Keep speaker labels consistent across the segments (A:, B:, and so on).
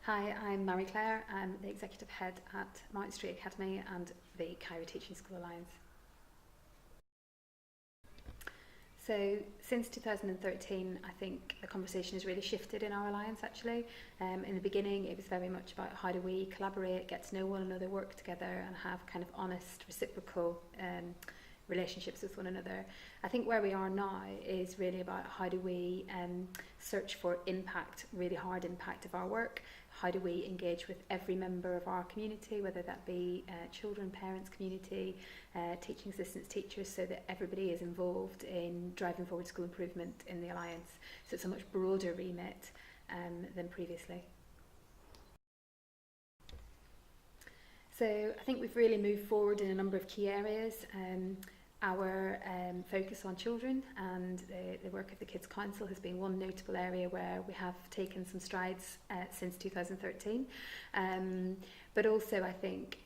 A: Hi, I'm Mary Claire. I'm the Executive Head at Mount Street Academy and the Kyra Teaching School Alliance. So since 2013, I think the conversation has really shifted in our alliance actually. In the beginning, it was very much about how do we collaborate, get to know one another, work together and have kind of honest, reciprocal relationships with one another. I think where we are now is really about how do we search for impact, really hard impact of our work. How do we engage with every member of our community, whether that be children, parents, community, teaching assistants, teachers, so that everybody is involved in driving forward school improvement in the Alliance. So it's a much broader remit than previously. So I think we've really moved forward in a number of key areas. Our focus on children and the work of the Kids Council has been one notable area where we have taken some strides since 2013. But also I think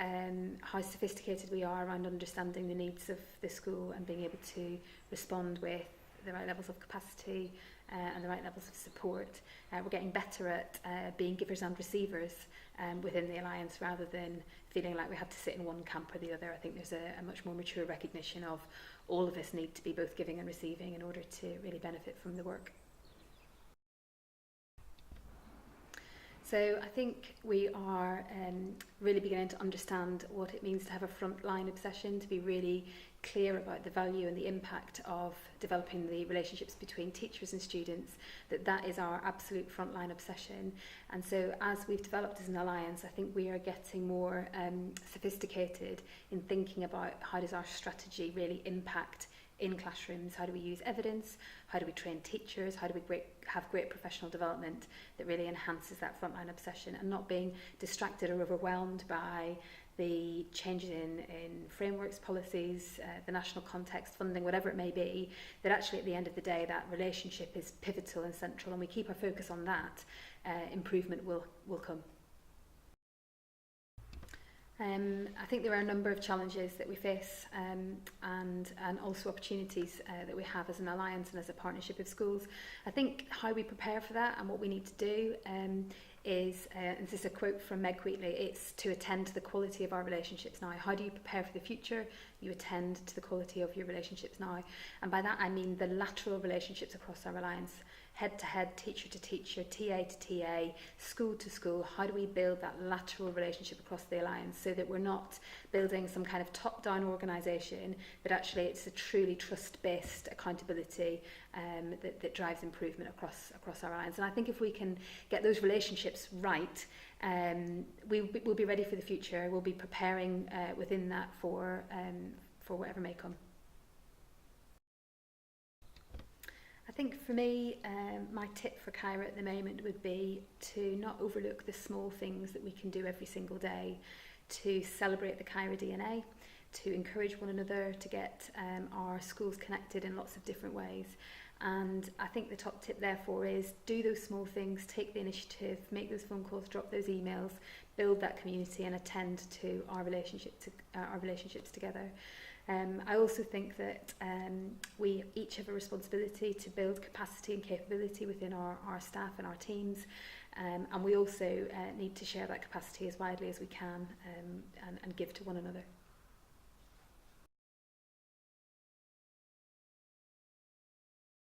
A: how sophisticated we are around understanding the needs of the school and being able to respond with the right levels of capacity and the right levels of support. We're getting better at being givers and receivers within the Alliance rather than feeling like we have to sit in one camp or the other. I think there's a much more mature recognition of all of us need to be both giving and receiving in order to really benefit from the work. So I think we are really beginning to understand what it means to have a frontline obsession, to be really clear about the value and the impact of developing the relationships between teachers and students, that is our absolute frontline obsession. And so as we've developed as an alliance, I think we are getting more sophisticated in thinking about how does our strategy really impact in classrooms, how do we use evidence, how do we train teachers, how do we have great professional development that really enhances that frontline obsession and not being distracted or overwhelmed by the changes in frameworks, policies, the national context, funding, whatever it may be, that actually at the end of the day that relationship is pivotal and central and we keep our focus on that, improvement will come. I think there are a number of challenges that we face and also opportunities that we have as an alliance and as a partnership of schools. I think how we prepare for that and what we need to do is, and this is a quote from Meg Wheatley, it's to attend to the quality of our relationships now. How do you prepare for the future? You attend to the quality of your relationships now. And by that I mean the lateral relationships across our alliance. Head to head, teacher to teacher, TA to TA, school to school. How do we build that lateral relationship across the alliance so that we're not building some kind of top-down organisation, but actually it's a truly trust-based accountability that drives improvement across our alliance. And I think if we can get those relationships right, we'll be ready for the future. We'll be preparing within that for whatever may come. I think for me, my tip for Kyra at the moment would be to not overlook the small things that we can do every single day, to celebrate the Kyra DNA, to encourage one another, to get our schools connected in lots of different ways. And I think the top tip therefore is do those small things, take the initiative, make those phone calls, drop those emails, build that community and attend to our relationships together. I also think that we each have a responsibility to build capacity and capability within our staff and our teams, and we also need to share that capacity as widely as we can and give to one another.